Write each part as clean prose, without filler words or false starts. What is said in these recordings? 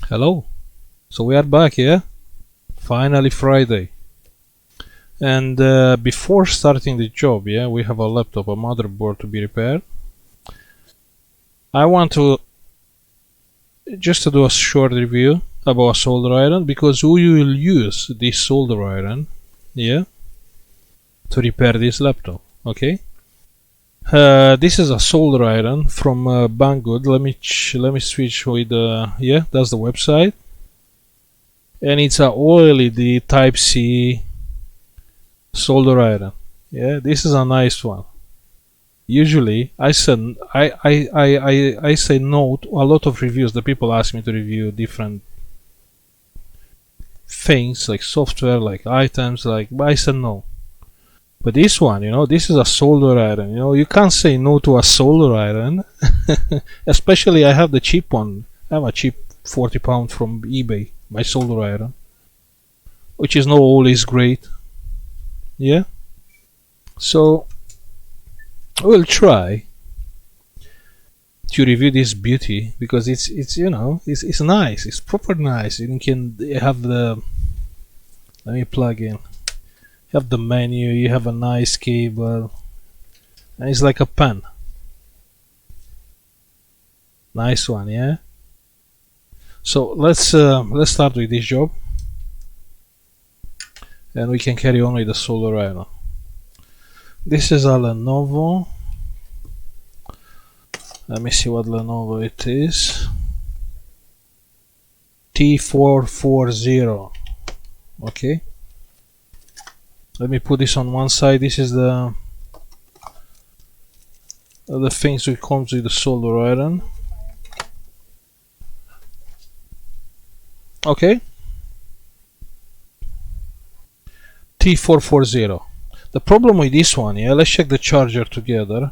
Hello. So we are back, yeah? Finally Friday. And before starting the job, yeah, we have a laptop, a motherboard to be repaired. I want to just to do a short review about a solder iron, because we will use this solder iron, yeah, to repair this laptop, okay? This is a solder iron from Banggood. Let me switch with yeah, that's the website. And it's a OLED Type C solder iron. Yeah, this is a nice one. Usually I say no to a lot of reviews. The people ask me to review different things like software, like items, but I said no. But this one, this is a solder iron. You can't say no to a solder iron. Especially I have the cheap one. I have a cheap £40 from eBay, my solder iron, which is not always great. Yeah. So we'll try to review this beauty, because it's nice. It's proper nice. You can have the, let me plug in. You have the menu. You have a nice cable, and it's like a pen. Nice one, yeah. So let's start with this job, and we can carry on with the solder iron. This is a Lenovo. Let me see what Lenovo it is. T440. Okay. Let me put this on one side. This is the things that comes with the solder iron. Okay. T440. The problem with this one, yeah, let's check the charger together.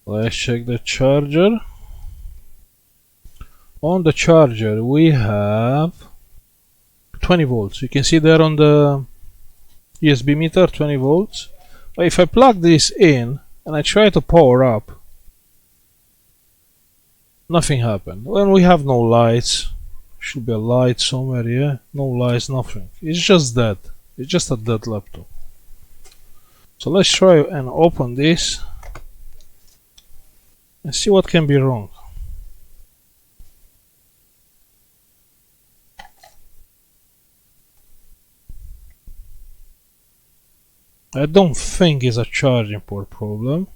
Let's check the charger. On the charger we have 20 volts. You can see there on the USB meter, 20 volts. But if I plug this in and I try to power up, nothing happened. When we have no lights, should be a light somewhere, yeah? No lights, nothing. It's just dead. It's just a dead laptop. So let's try and open this and see what can be wrong. I don't think it's a charging port problem.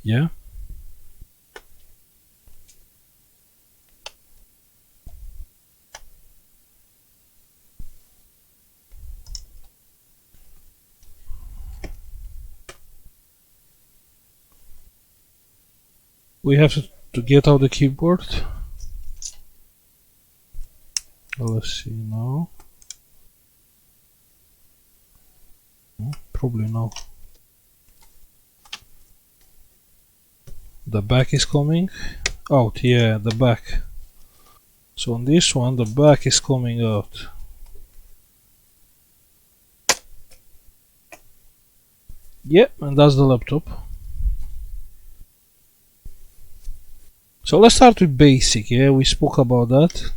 Yeah. We have to get out the keyboard. Let's see now. Probably no. The back is coming out, yeah, the back. So on this one, the back is coming out. Yeah, and that's the laptop. So let's start with basic, yeah, we spoke about that.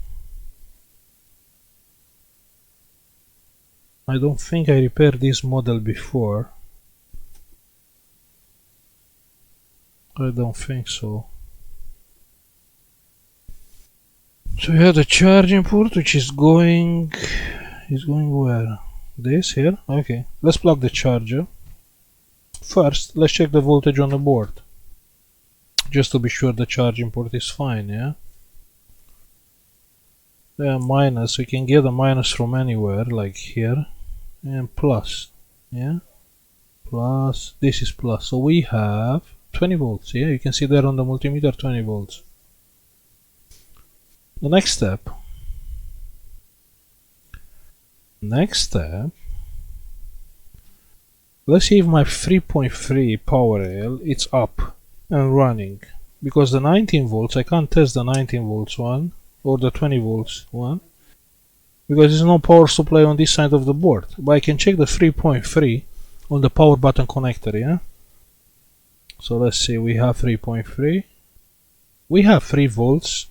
I don't think I repaired this model before. I don't think so. So we have the charging port, which is going where? This here? Okay. Let's plug the charger. First, let's check the voltage on the board, just to be sure the charging port is fine, yeah? Yeah, minus, we can get a minus from anywhere, like here, and plus, yeah? Plus, this is plus, so we have 20 volts, yeah? You can see there on the multimeter, 20 volts. The next step. Let's see if my 3.3 power rail it's up and running, because the 19 volts I can't test the 19 volts one or the 20 volts one because there's no power supply on this side of the board, but I can check the 3.3 on the power button connector. Yeah, so let's see, we have 3.3, we have 3 volts.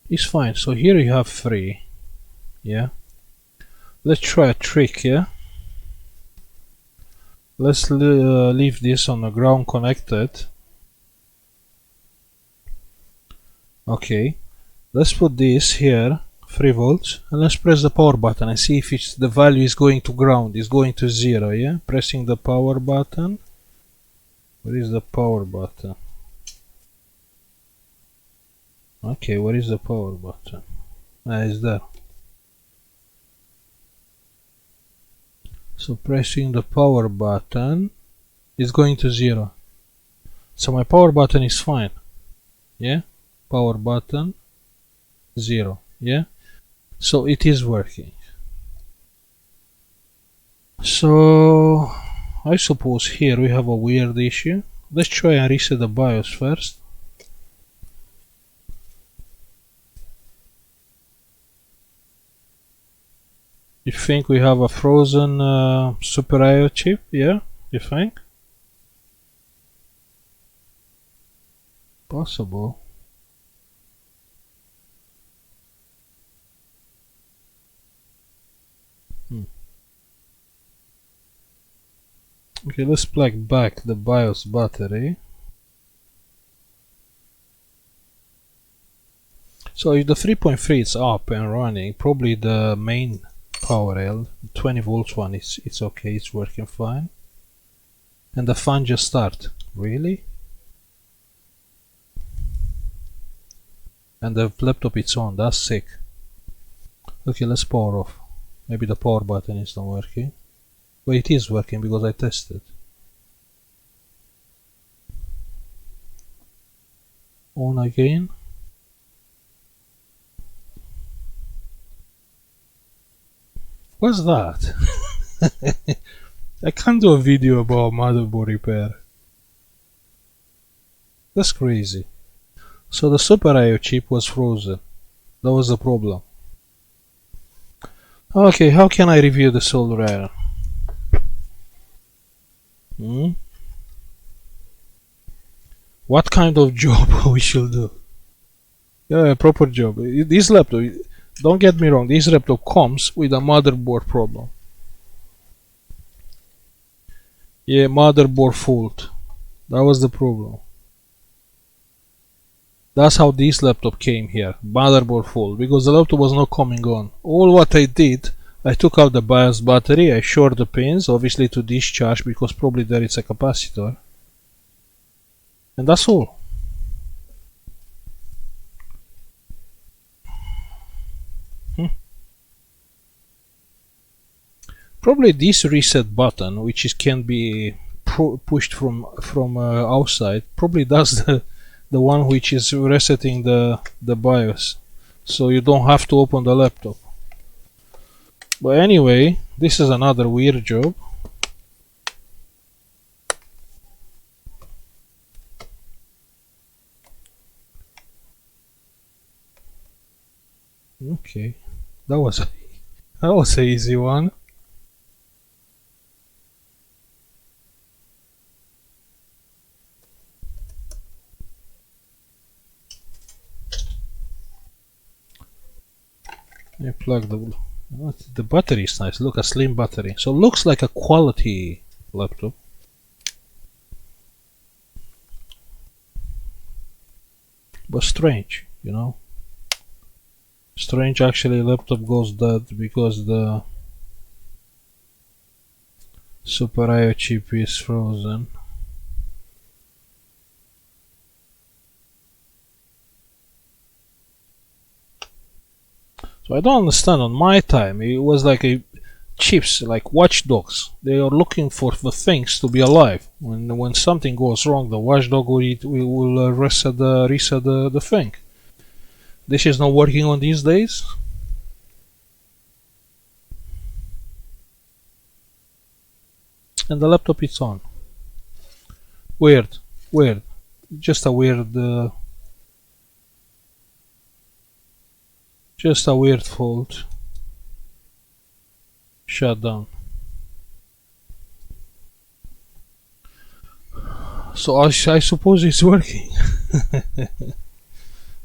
It's fine. So here you have 3. Yeah, let's try a trick. Yeah, let's leave this on the ground connected. Okay, let's put this here 3 volts and let's press the power button and see if the value is going to ground, is going to 0. Yeah, pressing the power button. Where is the power button? Okay, where is the power button? It's there. So pressing the power button is going to 0. So my power button is fine. Yeah, power button 0. Yeah, so it is working. So I suppose here we have a weird issue. Let's try and reset the BIOS first. You think we have a frozen Super I/O chip? Yeah, you think? Possible. Okay, let's plug back the BIOS battery. So if the 3.3 is up and running, probably the main power rail, 20 volts one, it's okay, it's working fine. And the fan just start. Really? And the laptop it's on, that's sick. Okay, let's power off. Maybe the power button is not working. But it is working because I tested. On again. What's that? I can't do a video about motherboard repair. That's crazy. So the Super I/O chip was frozen. That was the problem. Okay, how can I review the solder iron? What kind of job we should do? Yeah, a proper job. This laptop, don't get me wrong, this laptop comes with a motherboard problem. Yeah, motherboard fault. That was the problem. That's how this laptop came here, motherboard fault, because the laptop was not coming on. All what I did, I took out the BIOS battery, I short the pins, obviously to discharge, because probably there is a capacitor. And that's all. Probably this reset button, which can be pushed from outside, probably that's the one which is resetting the BIOS, so you don't have to open the laptop. But anyway, this is another weird job. Okay, that was an easy one. I plug the battery is nice. Look, a slim battery. So it looks like a quality laptop. But strange, you know. Strange actually laptop goes dead because the Super I/O chip is frozen. So I don't understand. On my time, it was like a chips, like watchdogs. They are looking for the things to be alive. When something goes wrong, the watchdog will reset the thing. This is not working on these days. And the laptop is on. Weird, weird. Just a weird fault. Shut down. So I suppose it's working.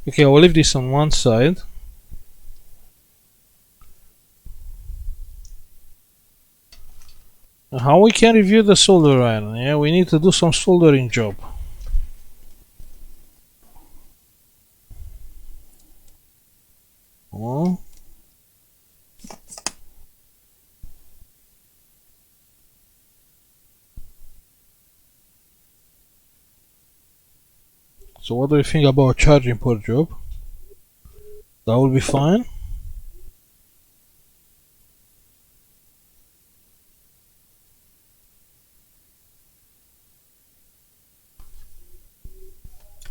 Okay, I'll leave this on one side. How we can review the solder iron? Yeah, we need to do some soldering job. Oh. So what do you think about charging port job? That will be fine.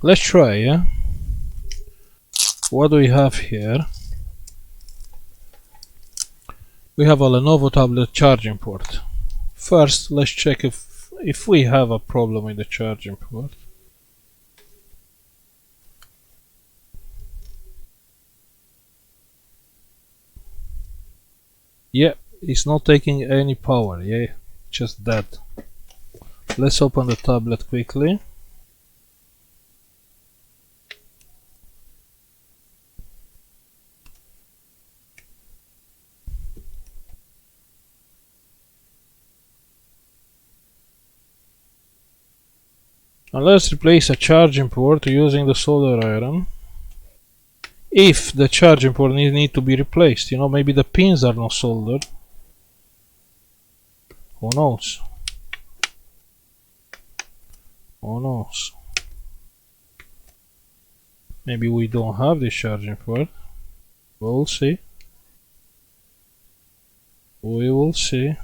Let's try, yeah? What do we have here? We have a Lenovo tablet charging port. First, let's check if we have a problem with the charging port. Yeah, it's not taking any power, yeah, just that. Let's open the tablet quickly. And let's replace a charging port using the solder iron. If the charging port need to be replaced, you know, maybe the pins are not soldered. Who knows? Who knows? Maybe we don't have this charging port. We'll see. We will see.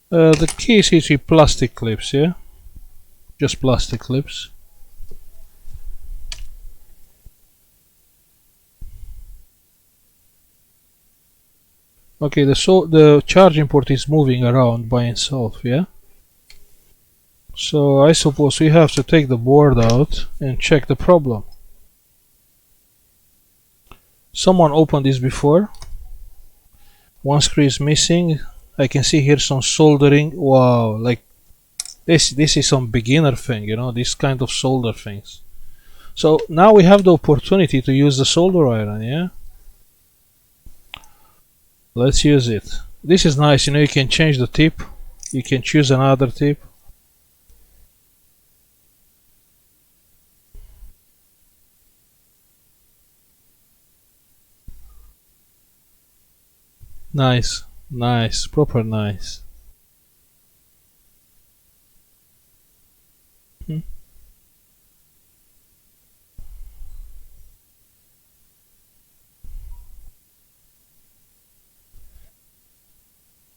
The case is with plastic clips, yeah? Just plastic clips. Okay, the charging port is moving around by itself, yeah? So I suppose we have to take the board out and check the problem. Someone opened this before. One screw is missing. I can see here some soldering. Wow, like this is some beginner thing, you know, this kind of solder things. So now we have the opportunity to use the solder iron, yeah? Let's use it. This is nice, you know, you can change the tip. You can choose another tip. Nice, nice, proper nice.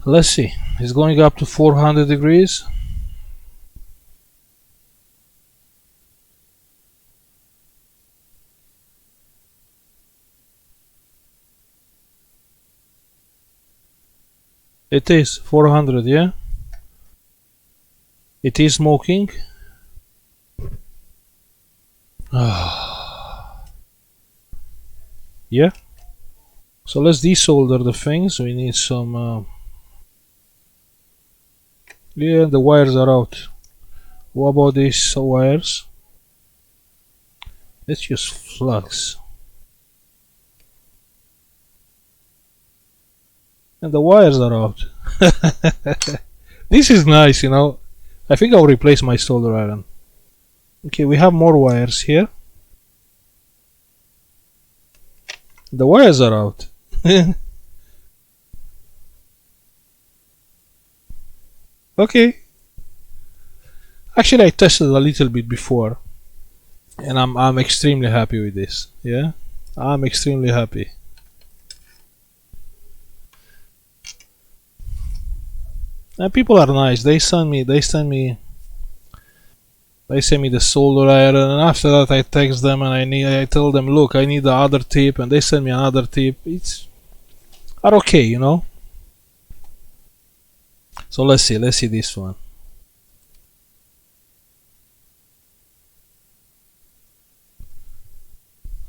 Let's see, it's going up to 400 degrees. It is 400, yeah? It is smoking. Yeah. So let's desolder the things. We need some yeah, the wires are out. What about these wires? Let's use flux. And the wires are out. This is nice, you know. I think I'll replace my solder iron. Okay, we have more wires here. The wires are out. Okay. Actually, I tested a little bit before, and I'm extremely happy with this. Yeah, I'm extremely happy. And people are nice. They send me the solder iron, and after that I text them and I tell them, look, I need the other tip, and they send me another tip. It's are okay, you know. So let's see this one.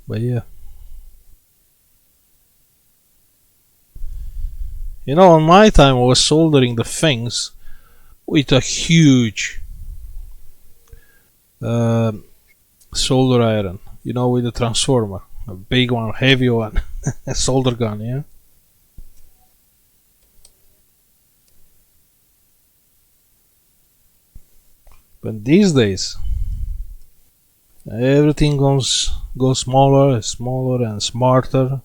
But yeah, you know, on my time I was soldering the things with a huge solder iron, you know, with a transformer, a big one, heavy one, a solder gun, yeah. But these days, everything goes smaller, smaller, and smarter.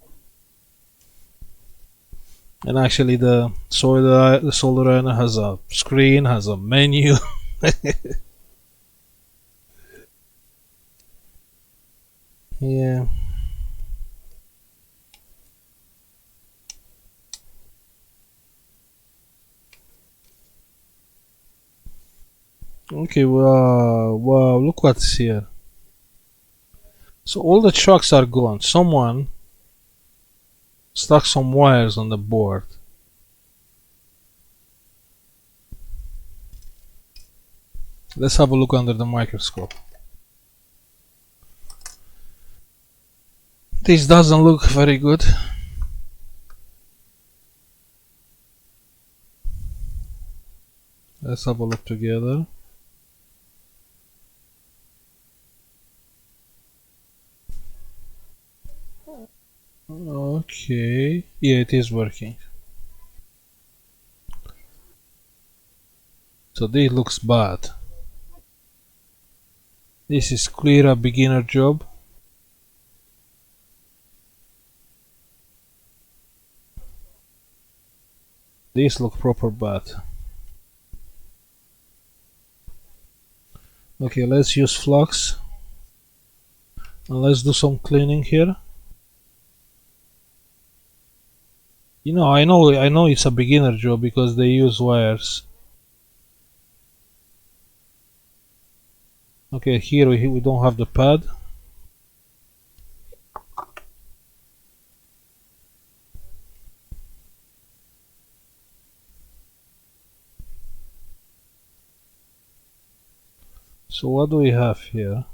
And actually, the solder iron has a screen, has a menu. Yeah. Okay. Wow! Look what's here. So all the trucks are gone. Someone stuck some wires on the board. Let's have a look under the microscope. This doesn't look very good. Let's have a look together. Okay, yeah, it is working. So this looks bad. This is clear a beginner job. This look proper bad. Okay, let's use flux and let's do some cleaning here. You know, I know it's a beginner job because they use wires. Okay, here we don't have the pad. So what do we have here?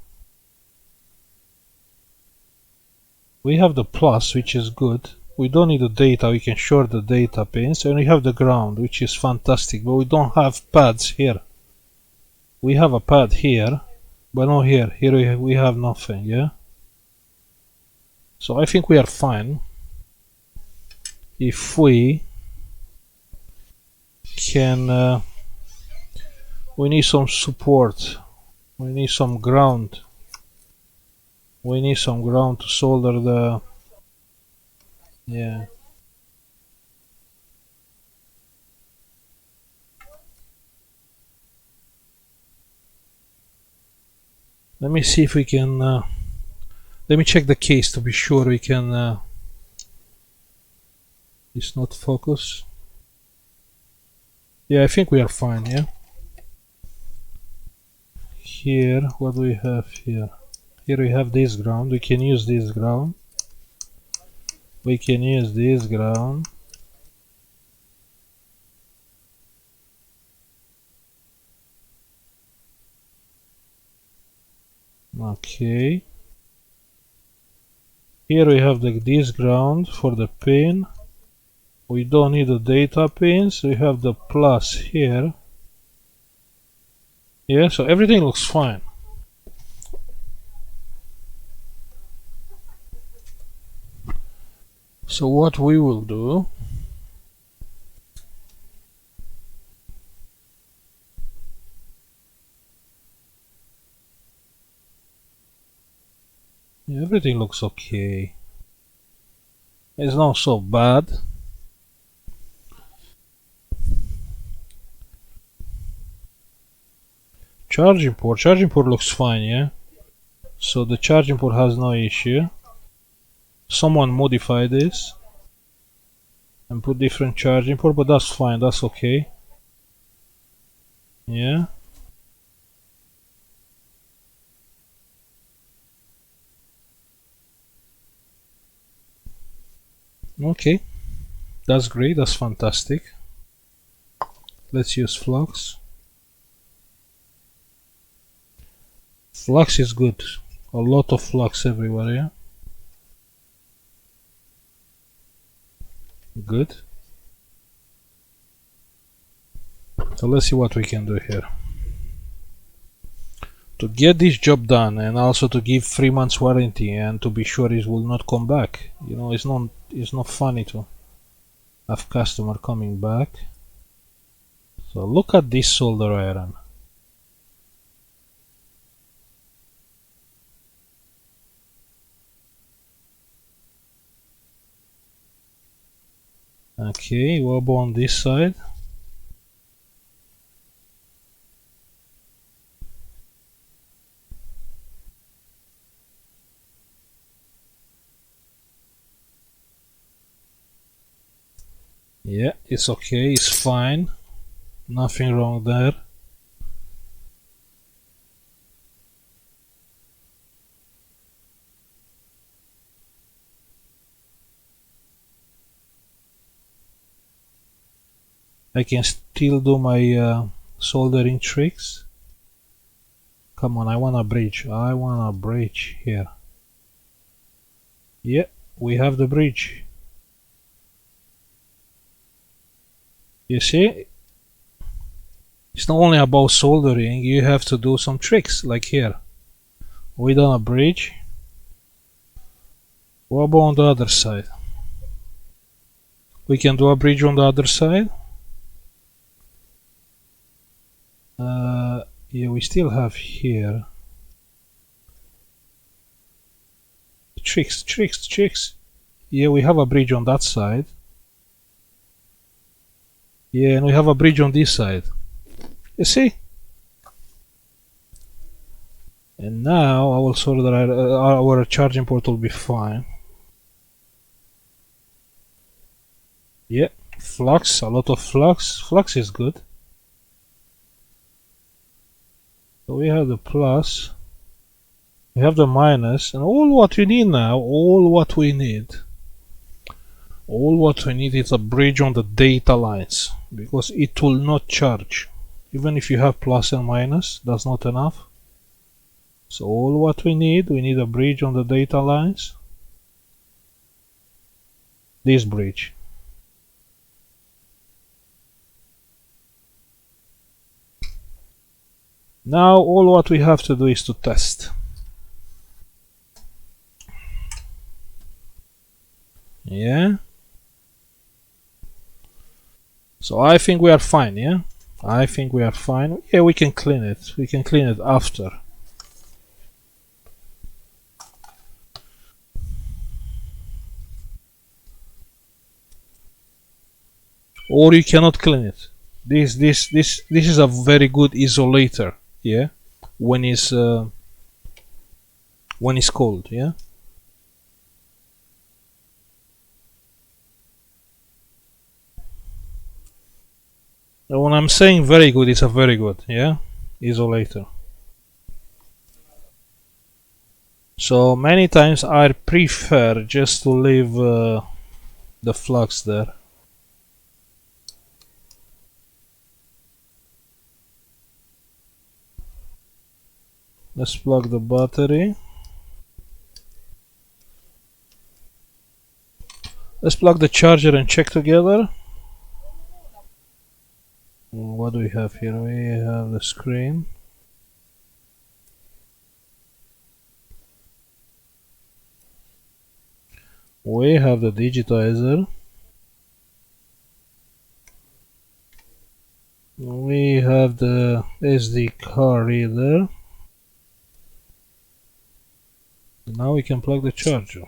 We have the plus, which is good. We don't need the data, we can short the data pins, and we have the ground, which is fantastic, but we don't have pads here. We have a pad here, but not here. Here we have nothing, yeah? So I think we are fine. If we can, we need some support. We need some ground. We need some ground to solder the, yeah. Let me see if we can, let me check the case to be sure we can, it's not focus. Yeah, I think we are fine, yeah. Here, what do we have here? Here we have this ground, we can use this ground. We can use this ground. Okay. Here we have this ground for the pin. We don't need the data pins. We have the plus here. Yeah, so everything looks fine. So what we will do, Everything looks okay. It's not so bad. Charging port looks fine, yeah? So the charging port has no issue. Someone modified this and put different charging port, but that's fine, that's okay. Yeah. Okay. That's great, that's fantastic. Let's use flux. Flux is good. A lot of flux everywhere, yeah? Good. So let's see what we can do here. To get this job done and also to give 3 months warranty and to be sure it will not come back. You know, it's not funny to have customer coming back. So look at this solder iron. Okay, what about on this side? Yeah, it's okay, it's fine. Nothing wrong there. I can still do my soldering tricks. Come on, I want a bridge. I want a bridge here. Yeah, we have the bridge. You see? It's not only about soldering, you have to do some tricks, like here. We done a bridge. What about on the other side? We can do a bridge on the other side. Yeah, we still have here. Tricks. Yeah, we have a bridge on that side. Yeah, and we have a bridge on this side. You see? And now our solder, our charging port will be fine. Yeah, flux, a lot of flux. Flux is good. So we have the plus, we have the minus, and all what we need now, all what we need is a bridge on the data lines, because it will not charge. Even if you have plus and minus, that's not enough. So all what we need a bridge on the data lines. This bridge. Now all what we have to do is to test. Yeah. So I think we are fine, yeah? I think we are fine. Yeah, we can clean it. We can clean it after. Or you cannot clean it. This is a very good isolator, yeah? When it's cold, yeah? And when I'm saying very good, it's a very good, yeah? Isolator. So many times I prefer just to leave the flux there. Let's plug the battery. Let's plug the charger and check together. What do we have here? We have the screen. We have the digitizer. We have the SD card reader. So now we can plug the charger.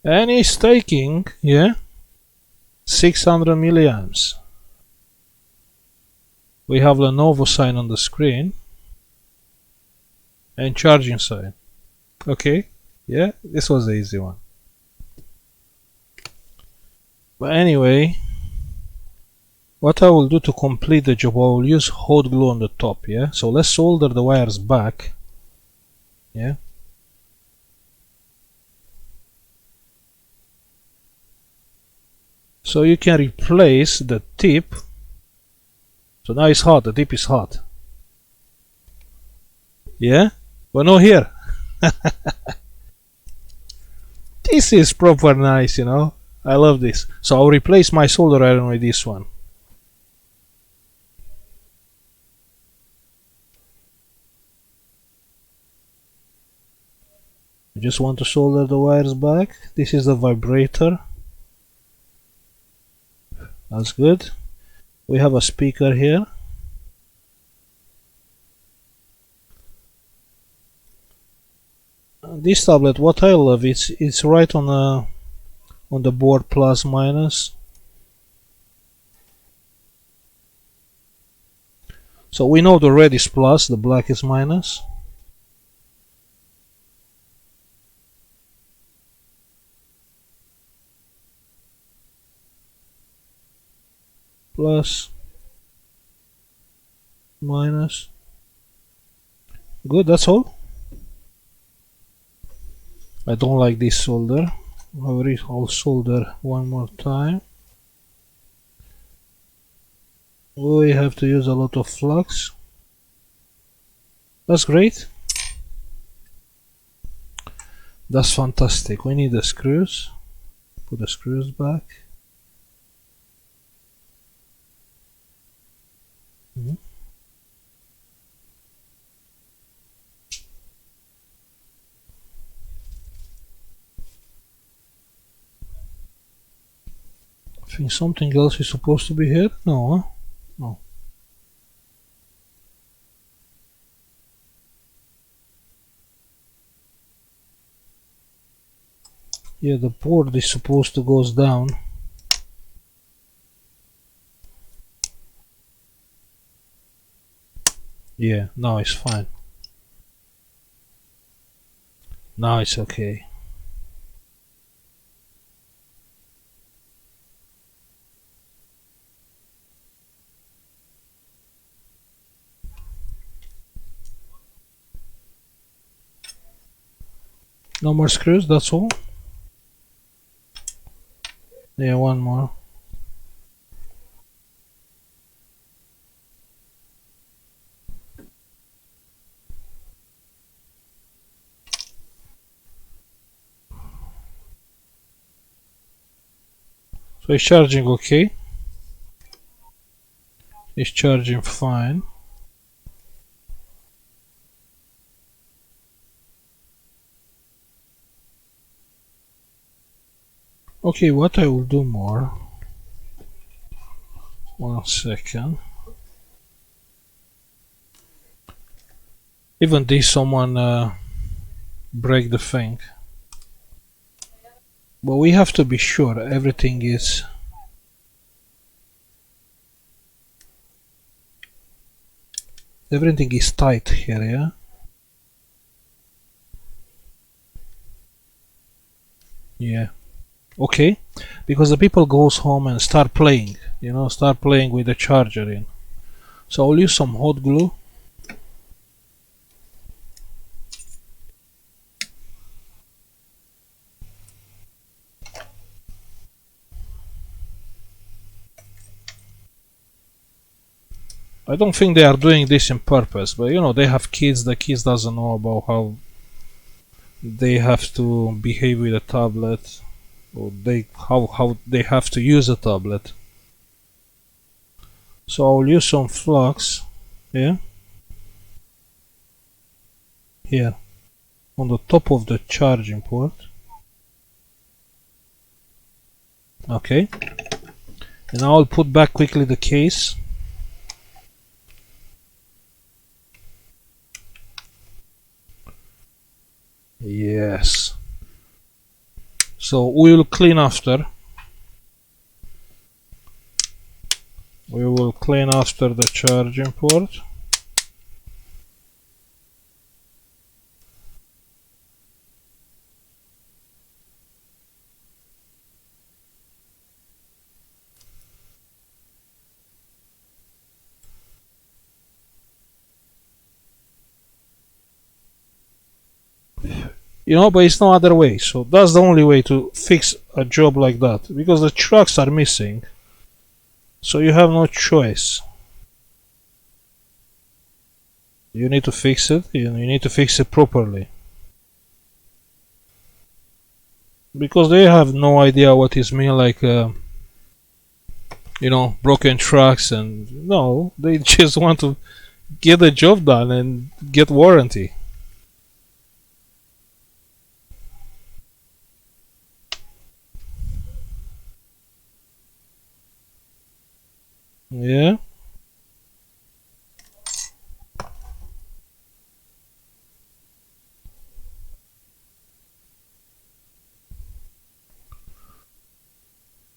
And it's taking, yeah, 600 milliamps. We have Lenovo sign on the screen and charging sign. Okay, yeah, this was the easy one. But anyway, what I will do to complete the job, I will use hot glue on the top, yeah? So let's solder the wires back, yeah? So you can replace the tip. So now it's hot, the tip is hot. Yeah? But no here. This is proper nice, you know? I love this. So I'll replace my solder iron with this one. I just want to solder the wires back. This is the vibrator. That's good. We have a speaker here. This tablet, what I love, it's right on the board, plus minus. So we know the red is plus, the black is minus. Plus, minus. Good, that's all. I don't like this solder. I'll solder one more time. We have to use a lot of flux. That's great. That's fantastic. We need the screws. Put the screws back. I think something else is supposed to be here. No, huh? No. Yeah, the board is supposed to go down. Yeah, now it's fine. Now it's okay. No more screws, that's all. Yeah, one more. So it's charging okay. It's charging fine. Okay, what I will do more. 1 second. Even this someone break the thing. But we have to be sure everything is tight here, yeah? Yeah. Okay, because the people goes home and start playing, you know, start playing with the charger in. So I'll use some hot glue. I don't think they are doing this in purpose, but you know, they have kids, the kids doesn't know about how they have to behave with a tablet, or how they have to use a tablet. So I'll use some flux, yeah, here on the top of the charging port. Okay, and I'll put back quickly the case. Yes. So we will clean after. We will clean after the charging port. You know, but it's no other way. So that's the only way to fix a job like that, because the tracks are missing. So you have no choice. You need to fix it. You need to fix it properly, because they have no idea what is mean, like you know, broken tracks, and no, they just want to get the job done and get warranty. Yeah.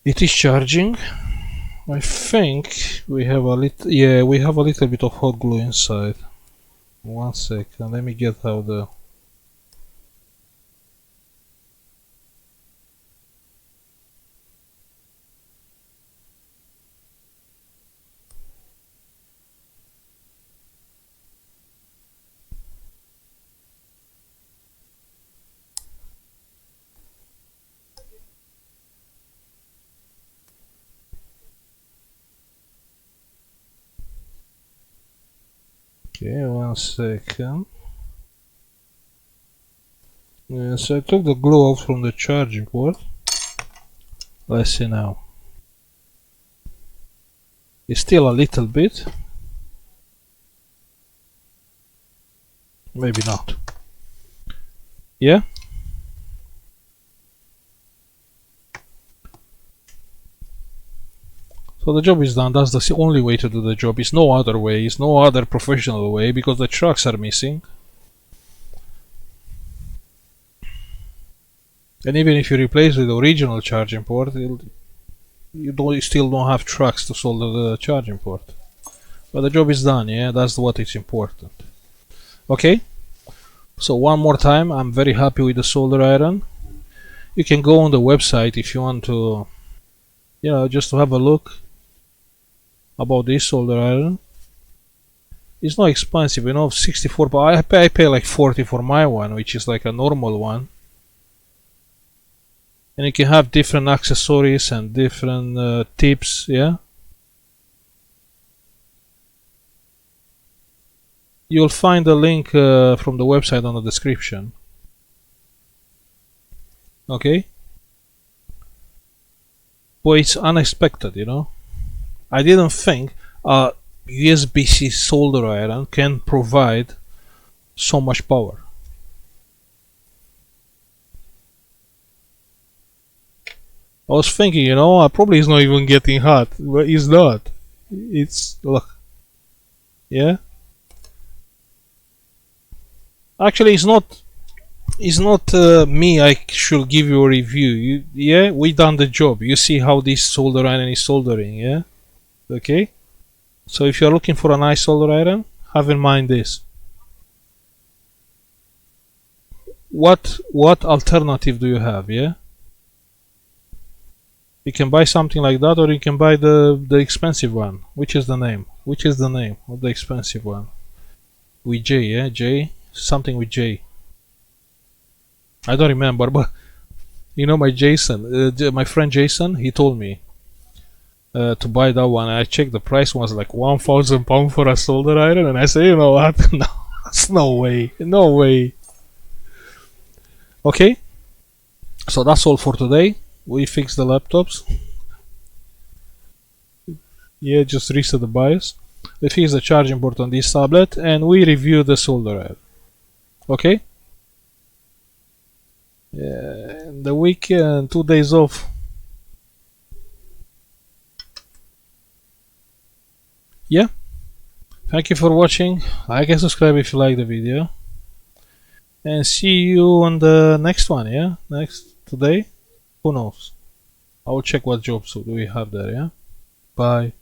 It is charging. I think we have a little, yeah, we have a little bit of hot glue inside. 1 second, let me get out the. Okay, 1 second. Yeah, so I took the glue out from the charging port. Let's see now. It's still a little bit. Maybe not. Yeah? So the job is done. That's the only way to do the job. It's no other way. It's no other professional way, because the tracks are missing. And even if you replace with the original charging port, you still don't have tracks to solder the charging port. But the job is done, yeah? That's what is important. Okay? So one more time, I'm very happy with the solder iron. You can go on the website if you want to, you know, just to have a look about this solder iron. It's not expensive, you know, 64, but I pay like 40 for my one, which is like a normal one. And you can have different accessories and different tips, yeah. You'll find the link from the website on the description. Okay? But it's unexpected, you know. I didn't think a USB-C solder iron can provide so much power. I was thinking, you know, probably it's not even getting hot, but it's not. It's, look, yeah. Actually, it's not. It's not me. I should give you a review. Yeah, we done the job. You see how this solder iron is soldering, yeah. Okay. So if you're looking for a nice solder iron, have in mind this. What alternative do you have, yeah? You can buy something like that, or you can buy the expensive one. Which is the name? Which is the name of the expensive one? With J, yeah? J? Something with J. I don't remember, but you know, my friend Jason, he told me to buy that one. I checked, the price was like £1,000 for a solder iron, and I said, you know what? No, that's no way. No way. Okay, so that's all for today. We fixed the laptops. Yeah, just reset the BIOS. We fixed the charging port on this tablet, and we reviewed the solder iron. Okay? Yeah, the weekend, 2 days off. Yeah. Thank you for watching. Like and subscribe if you like the video. and see you on the next one. Yeah, next today. Who knows? I will check what jobs do we have there. Yeah. Bye.